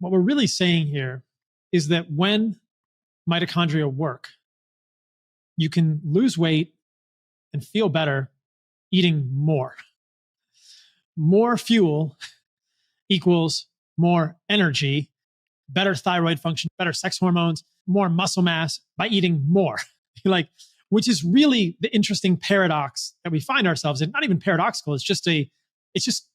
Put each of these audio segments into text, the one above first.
what we're really saying here is that when mitochondria work, you can lose weight and feel better eating more. More fuel equals more energy, better thyroid function, better sex hormones, more muscle mass by eating more. Like, which is really the interesting paradox that we find ourselves in. Not even paradoxical. It's just it's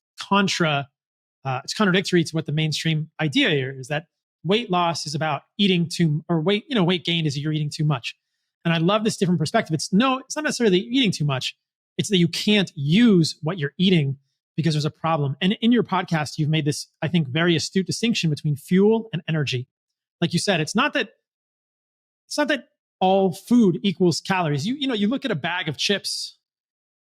contradictory to what the mainstream idea here is, that weight loss is about eating weight gain is you're eating too much. And I love this different perspective. It's not necessarily that you're eating too much. It's that you can't use what you're eating because there's a problem. And in your podcast, you've made this, I think, very astute distinction between fuel and energy. Like you said, it's not that all food equals calories. You look at a bag of chips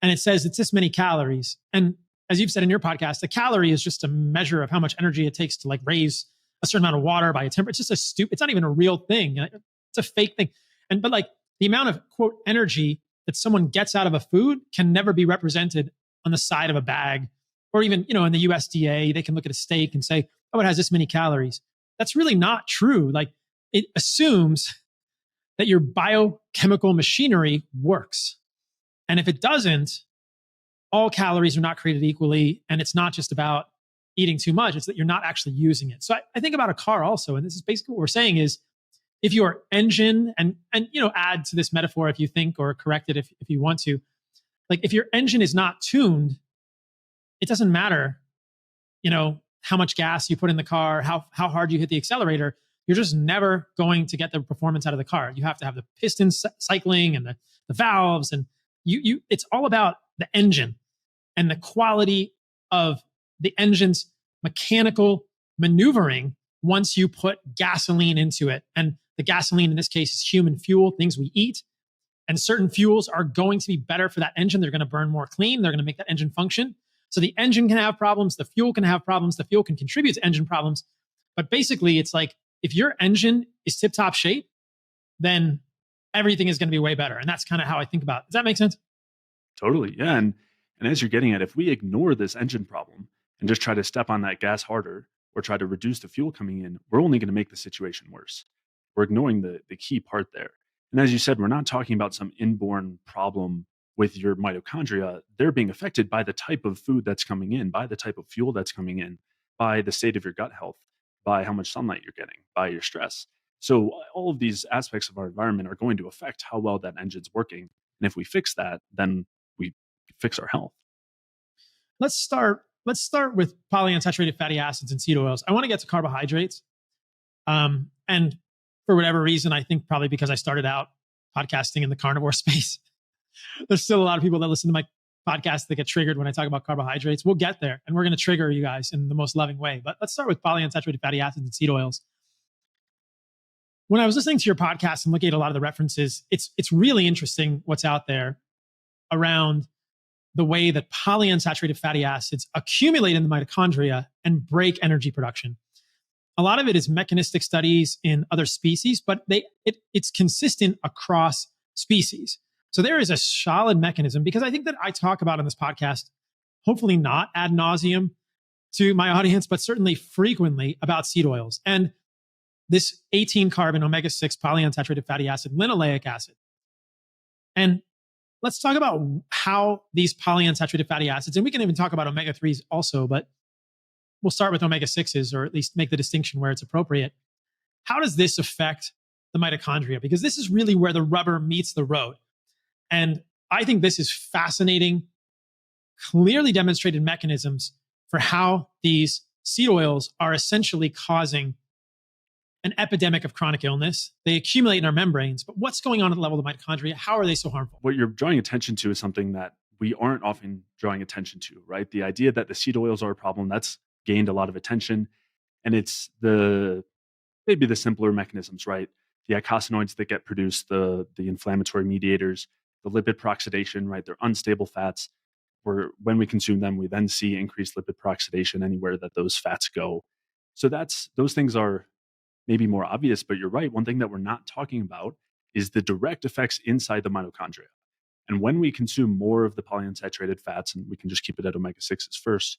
and it says it's this many calories. And as you've said in your podcast, a calorie is just a measure of how much energy it takes to like raise a certain amount of water by a temperature. It's just it's not even a real thing. It's a fake thing. But like the amount of quote energy that someone gets out of a food can never be represented on the side of a bag, or even, in the USDA, they can look at a steak and say, oh, it has this many calories. That's really not true. Like, it assumes that your biochemical machinery works. And if it doesn't, all calories are not created equally. And it's not just about eating too much. It's that you're not actually using it. So I think about a car also. And this is basically what we're saying is, if your engine and add to this metaphor if you think, or correct it if you want to, like if your engine is not tuned, it doesn't matter, how much gas you put in the car, how hard you hit the accelerator. You're just never going to get the performance out of the car. You have to have the pistons cycling and the valves, and it's all about the engine and the quality of the engine's mechanical maneuvering once you put gasoline into it. And the gasoline in this case is human fuel, things we eat. And certain fuels are going to be better for that engine. They're going to burn more clean. They're going to make that engine function. So the engine can have problems. The fuel can have problems. The fuel can contribute to engine problems. But basically, it's like if your engine is tip-top shape, then everything is going to be way better. And that's kind of how I think about it. Does that make sense? Totally. Yeah. And as you're getting at, if we ignore this engine problem and just try to step on that gas harder or try to reduce the fuel coming in, we're only going to make the situation worse. We're ignoring the key part there. And as you said, we're not talking about some inborn problem with your mitochondria. They're being affected by the type of food that's coming in, by the type of fuel that's coming in, by the state of your gut health, by how much sunlight you're getting, by your stress. So all of these aspects of our environment are going to affect how well that engine's working. And if we fix that, then we fix our health. Let's start with polyunsaturated fatty acids and seed oils. I want to get to carbohydrates. And for whatever reason, I think probably because I started out podcasting in the carnivore space, there's still a lot of people that listen to my podcast that get triggered when I talk about carbohydrates. We'll get there, and we're going to trigger you guys in the most loving way. But let's start with polyunsaturated fatty acids and seed oils. When I was listening to your podcast and looking at a lot of the references, it's really interesting what's out there around the way that polyunsaturated fatty acids accumulate in the mitochondria and break energy production. A lot of it is mechanistic studies in other species, but it's consistent across species. So there is a solid mechanism, because I think that I talk about on this podcast, hopefully not ad nauseum to my audience, but certainly frequently, about seed oils and this 18 carbon omega-6 polyunsaturated fatty acid, linoleic acid. And let's talk about how these polyunsaturated fatty acids, and we can even talk about omega-3s also, but we'll start with omega-6s, or at least make the distinction where it's appropriate. How does this affect the mitochondria? Because this is really where the rubber meets the road. And I think this is fascinating, clearly demonstrated mechanisms for how these seed oils are essentially causing an epidemic of chronic illness. They accumulate in our membranes, but what's going on at the level of the mitochondria? How are they so harmful? What you're drawing attention to is something that we aren't often drawing attention to, right? The idea that the seed oils are a problem, that's gained a lot of attention. And it's maybe the simpler mechanisms, right? The eicosanoids that get produced, the inflammatory mediators, the lipid peroxidation, right? They're unstable fats. Where when we consume them, we then see increased lipid peroxidation anywhere that those fats go. So those things are maybe more obvious, but you're right. One thing that we're not talking about is the direct effects inside the mitochondria. And when we consume more of the polyunsaturated fats, and we can just keep it at omega-6s first,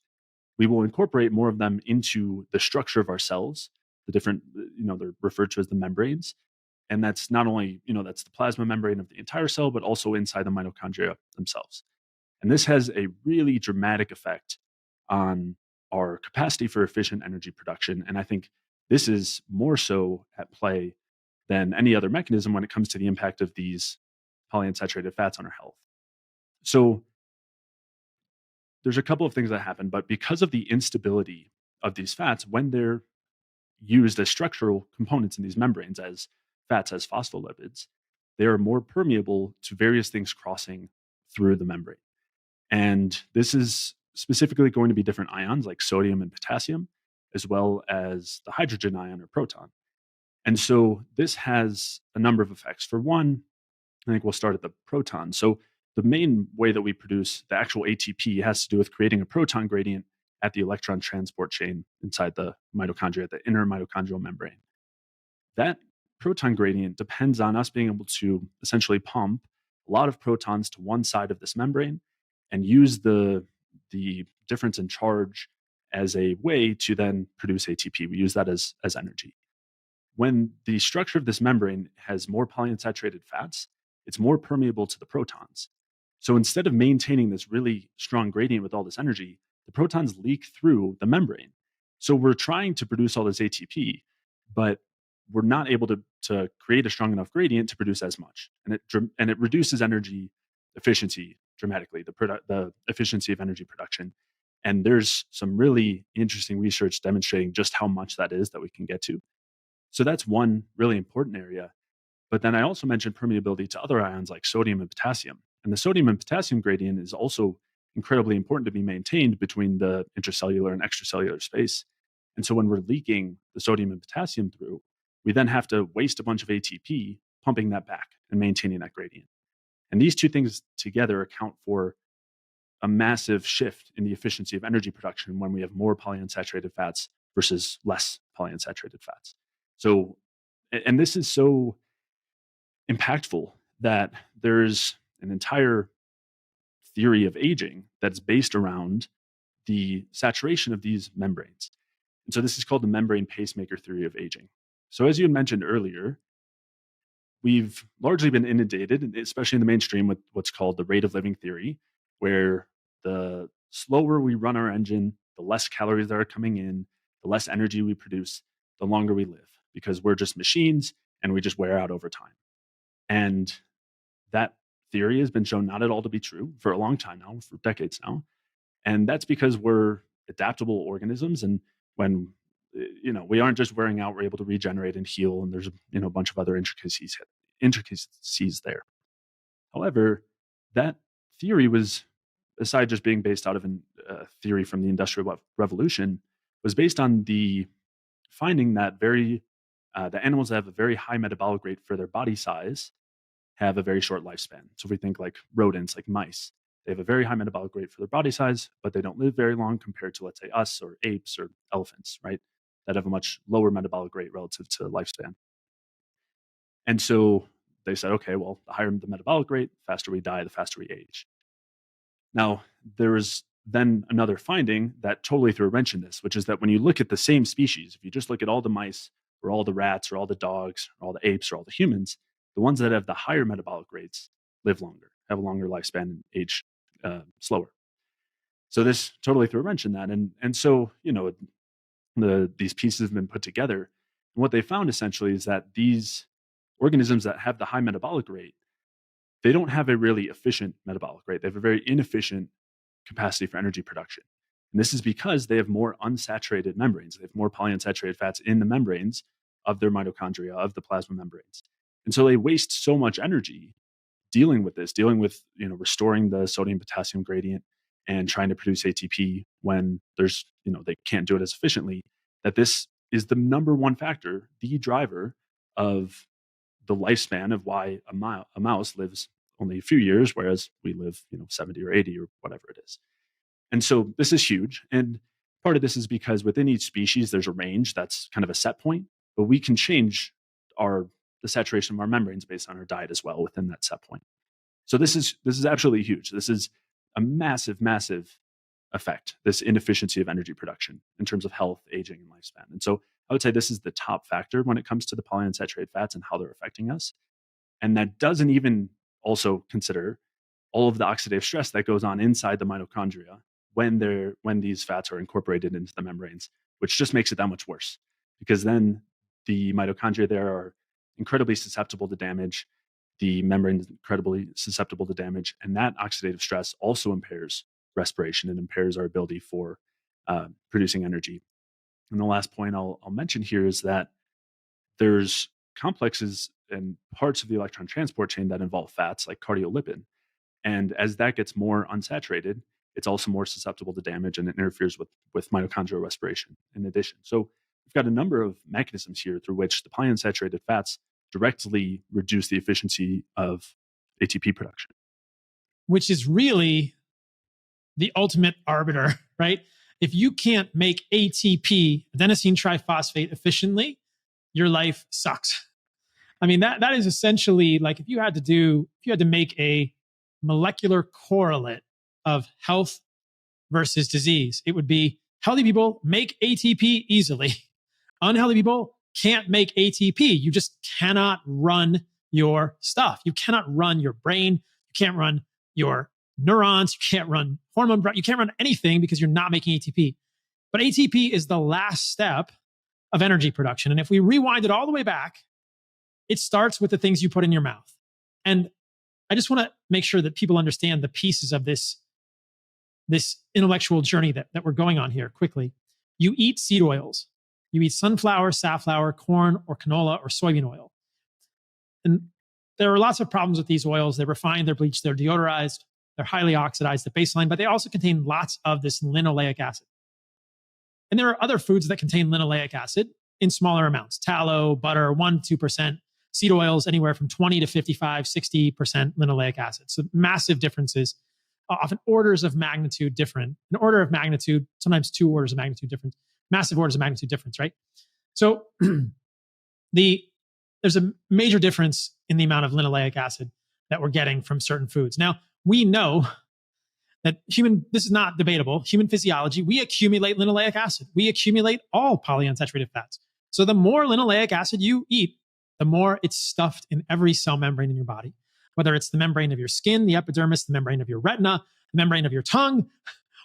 we will incorporate more of them into the structure of our cells. the different, they're referred to as the membranes. And that's not only, that's the plasma membrane of the entire cell, but also inside the mitochondria themselves. And this has a really dramatic effect on our capacity for efficient energy production. And I think this is more so at play than any other mechanism when it comes to the impact of these polyunsaturated fats on our health. So there's a couple of things that happen, but because of the instability of these fats, when they're used as structural components in these membranes as fats, as phospholipids, they are more permeable to various things crossing through the membrane. And this is specifically going to be different ions like sodium and potassium, as well as the hydrogen ion or proton. And so this has a number of effects. For one, I think we'll start at the proton. So the main way that we produce the actual ATP has to do with creating a proton gradient at the electron transport chain inside the mitochondria, the inner mitochondrial membrane. That proton gradient depends on us being able to essentially pump a lot of protons to one side of this membrane and use the difference in charge as a way to then produce ATP. We use that as energy. When the structure of this membrane has more polyunsaturated fats, it's more permeable to the protons. So instead of maintaining this really strong gradient with all this energy, the protons leak through the membrane. So we're trying to produce all this ATP, but we're not able to create a strong enough gradient to produce as much. And it reduces energy efficiency dramatically, the efficiency of energy production. And there's some really interesting research demonstrating just how much that is that we can get to. So that's one really important area. But then I also mentioned permeability to other ions like sodium and potassium. And the sodium and potassium gradient is also incredibly important to be maintained between the intracellular and extracellular space. And so when we're leaking the sodium and potassium through, we then have to waste a bunch of ATP pumping that back and maintaining that gradient. And these two things together account for a massive shift in the efficiency of energy production when we have more polyunsaturated fats versus less polyunsaturated fats. So, and this is so impactful that there's an entire theory of aging that's based around the saturation of these membranes. And so this is called the membrane pacemaker theory of aging. So as you had mentioned earlier, we've largely been inundated, especially in the mainstream, with what's called the rate of living theory, where the slower we run our engine, the less calories that are coming in, the less energy we produce, the longer we live, because we're just machines and we just wear out over time. And that theory has been shown not at all to be true for a long time now, for decades now. And that's because we're adaptable organisms. And when we aren't just wearing out, we're able to regenerate and heal. And there's a bunch of other intricacies there. However, that theory was, aside just being based out of a theory from the Industrial Revolution, was based on the finding that the animals that have a very high metabolic rate for their body size have a very short lifespan. So if we think like rodents, like mice, they have a very high metabolic rate for their body size, but they don't live very long compared to, let's say, us or apes or elephants, right? That have a much lower metabolic rate relative to lifespan. And so they said, okay, well, the higher the metabolic rate, the faster we die, the faster we age. Now, there was then another finding that totally threw a wrench in this, which is that when you look at the same species, if you just look at all the mice or all the rats or all the dogs or all the apes or all the humans, the ones that have the higher metabolic rates live longer, have a longer lifespan, and age slower. So this totally threw a wrench in that. And so, these pieces have been put together. And what they found essentially is that these organisms that have the high metabolic rate, they don't have a really efficient metabolic rate. They have a very inefficient capacity for energy production. And this is because they have more unsaturated membranes. They have more polyunsaturated fats in the membranes of their mitochondria, of the plasma membranes. And so they waste so much energy dealing with restoring the sodium potassium gradient and trying to produce ATP when there's, they can't do it as efficiently, that this is the number one factor, the driver of the lifespan of why a mouse lives only a few years, whereas we live, 70 or 80 or whatever it is. And so this is huge. And part of this is because within each species, there's a range that's kind of a set point, but we can change the saturation of our membranes based on our diet as well within that set point. So this is absolutely huge. This is a massive, massive effect, this inefficiency of energy production in terms of health, aging, and lifespan. And so I would say this is the top factor when it comes to the polyunsaturated fats and how they're affecting us. And that doesn't even also consider all of the oxidative stress that goes on inside the mitochondria when these fats are incorporated into the membranes, which just makes it that much worse. Because then the mitochondria there are incredibly susceptible to damage. The membrane is incredibly susceptible to damage. And that oxidative stress also impairs respiration and impairs our ability for producing energy. And the last point I'll mention here is that there's complexes and parts of the electron transport chain that involve fats like cardiolipin. And as that gets more unsaturated, it's also more susceptible to damage and it interferes with mitochondrial respiration in addition. So we've got a number of mechanisms here through which the polyunsaturated fats directly reduce the efficiency of ATP production. Which is really the ultimate arbiter, right? If you can't make ATP, adenosine triphosphate, efficiently, your life sucks. I mean, that is essentially like if you had to make a molecular correlate of health versus disease, it would be healthy people make ATP easily. Unhealthy people can't make ATP. You just cannot run your stuff. You cannot run your brain. You can't run your neurons. You can't run hormone. You can't run anything because you're not making ATP. But ATP is the last step of energy production. And if we rewind it all the way back, it starts with the things you put in your mouth. And I just want to make sure that people understand the pieces of this intellectual journey that we're going on here quickly. You eat seed oils. You eat sunflower, safflower, corn, or canola, or soybean oil. And there are lots of problems with these oils. They're refined, they're bleached, they're deodorized, they're highly oxidized at baseline, but they also contain lots of this linoleic acid. And there are other foods that contain linoleic acid in smaller amounts: tallow, butter, 1-2%, seed oils, anywhere from 20 to 55, 60% linoleic acid. So massive differences, often orders of magnitude different, an order of magnitude, sometimes 2 orders of magnitude different, massive orders of magnitude difference, right? So there's a major difference in the amount of linoleic acid that we're getting from certain foods. Now, we know that this is not debatable, human physiology, we accumulate linoleic acid. We accumulate all polyunsaturated fats. So the more linoleic acid you eat, the more it's stuffed in every cell membrane in your body, whether it's the membrane of your skin, the epidermis, the membrane of your retina, the membrane of your tongue,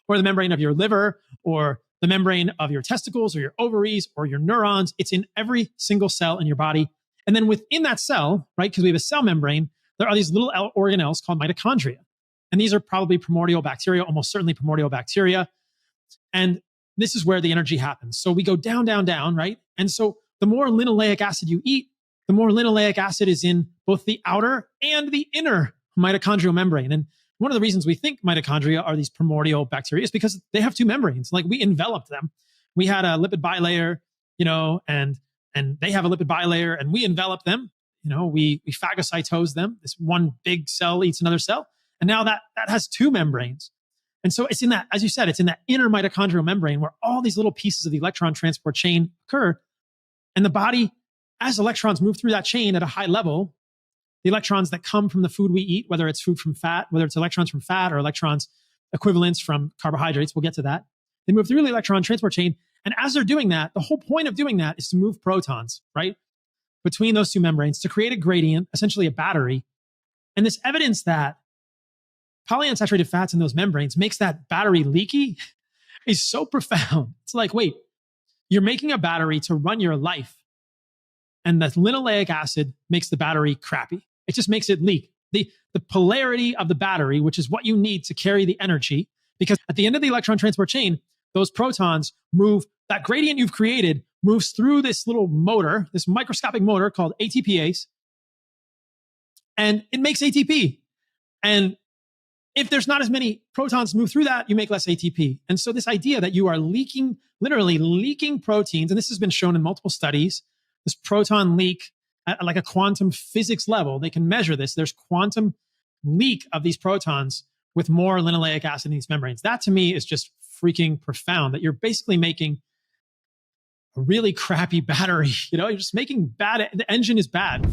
or the membrane of your liver, or the membrane of your testicles or your ovaries or your neurons. It's in every single cell in your body. And then within that cell, right, because we have a cell membrane, there are these little organelles called mitochondria. And these are probably primordial bacteria, almost certainly primordial bacteria. And this is where the energy happens. So we go down, down, down, right? And so the more linoleic acid you eat, the more linoleic acid is in both the outer and the inner mitochondrial membrane. And one of the reasons we think mitochondria are these primordial bacteria is because they have 2 membranes. Like we enveloped them. We had a lipid bilayer, and they have a lipid bilayer, and we envelop them. We phagocytose them. This one big cell eats another cell. And now that has 2 membranes. And so it's in that, as you said, it's in that inner mitochondrial membrane where all these little pieces of the electron transport chain occur. And the body, as electrons move through that chain at a high level, the electrons that come from the food we eat, whether it's food from fat, whether it's electrons from fat or electrons equivalents from carbohydrates, we'll get to that. They move through the electron transport chain. And as they're doing that, the whole point of doing that is to move protons, right, between those 2 membranes to create a gradient, essentially a battery. And this evidence that polyunsaturated fats in those membranes makes that battery leaky is so profound. It's like, wait, you're making a battery to run your life, and the linoleic acid makes the battery crappy. It just makes it leak. The polarity of the battery, which is what you need to carry the energy, because at the end of the electron transport chain, those protons move, that gradient you've created moves through this little motor, this microscopic motor called ATPase, and it makes ATP. And if there's not as many protons move through that, you make less ATP. And so this idea that you are leaking, literally leaking proteins, and this has been shown in multiple studies, this proton leak at like a quantum physics level, they can measure this. There's quantum leak of these protons with more linoleic acid in these membranes. That to me is just freaking profound, that you're basically making a really crappy battery. You're just making the engine is bad.